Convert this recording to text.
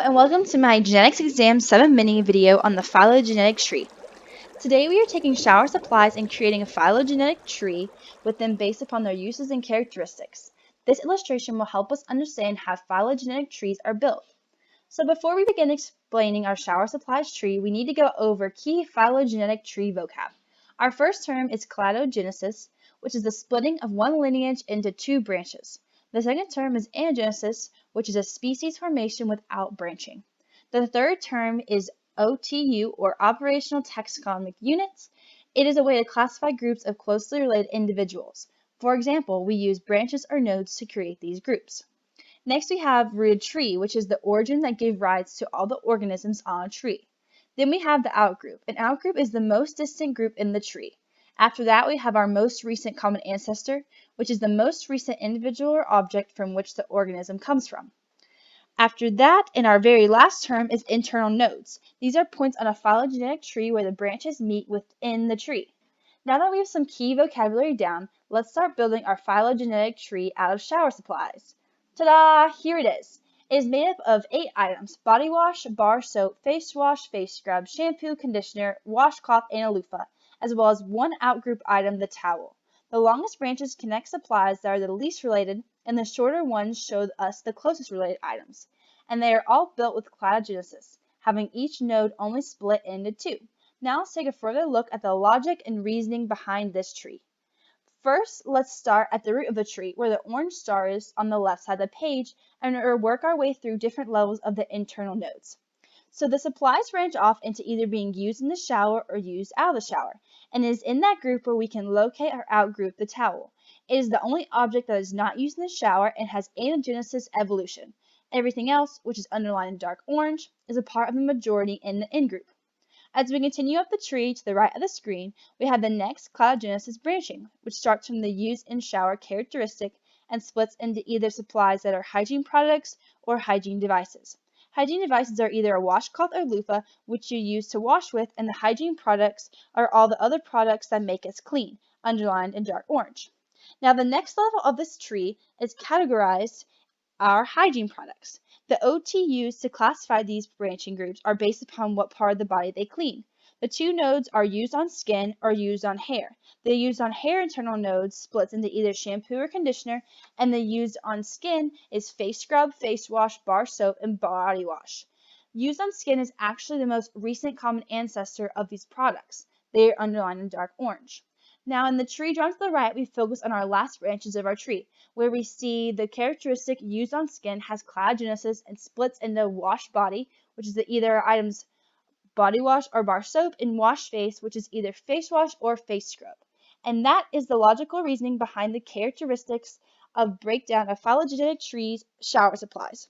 and welcome to my Genetics Exam 7 mini video on the phylogenetic tree. Today we are taking shower supplies and creating a phylogenetic tree with them based upon their uses and characteristics. This illustration will help us understand how phylogenetic trees are built. So before we begin explaining our shower supplies tree, we need to go over key phylogenetic tree vocab. Our first term is cladogenesis, which is the splitting of one lineage into two branches. The second term is anagenesis, which is a species formation without branching. The third term is OTU, or operational taxonomic units. It is a way to classify groups of closely related individuals. For example, we use branches or nodes to create these groups. Next, we have rooted tree, which is the origin that gave rise to all the organisms on a tree. Then we have the outgroup. An outgroup is the most distant group in the tree. After that, we have our most recent common ancestor, which is the most recent individual or object from which the organism comes from. After that, in our very last term, is internal nodes. These are points on a phylogenetic tree where the branches meet within the tree. Now that we have some key vocabulary down, let's start building our phylogenetic tree out of shower supplies. Ta-da! Here it is. It is made up of 8 items: body wash, bar soap, face wash, face scrub, shampoo, conditioner, washcloth, and a loofah, as well as one outgroup item, the towel. The longest branches connect supplies that are the least related, and the shorter ones show us the closest related items. And they are all built with cladogenesis, having each node only split into 2. Now let's take a further look at the logic and reasoning behind this tree. First, let's start at the root of the tree, where the orange star is on the left side of the page, and we'll work our way through different levels of the internal nodes. So the supplies branch off into either being used in the shower or used out of the shower, and it is in that group where we can locate or outgroup the towel. It is the only object that is not used in the shower and has anagenesis evolution. Everything else, which is underlined in dark orange, is a part of the majority in the in-group. As we continue up the tree to the right of the screen, we have the next cladogenesis branching, which starts from the use in shower characteristic and splits into either supplies that are hygiene products or hygiene devices. Hygiene devices are either a washcloth or loofah, which you use to wash with, and the hygiene products are all the other products that make us clean, underlined in dark orange. Now the next level of this tree is categorized our hygiene products. The OTUs to classify these branching groups are based upon what part of the body they clean. The 2 nodes are used on skin or used on hair. The used on hair internal nodes splits into either shampoo or conditioner, and the used on skin is face scrub, face wash, bar soap, and body wash. Used on skin is actually the most recent common ancestor of these products. They are underlined in dark orange. Now in the tree drawn to the right, we focus on our last branches of our tree, where we see the characteristic used on skin has cladogenesis and splits into wash body, which is either items body wash or bar soap, and wash face, which is either face wash or face scrub. And that is the logical reasoning behind the characteristics of breakdown of phylogenetic trees shower supplies.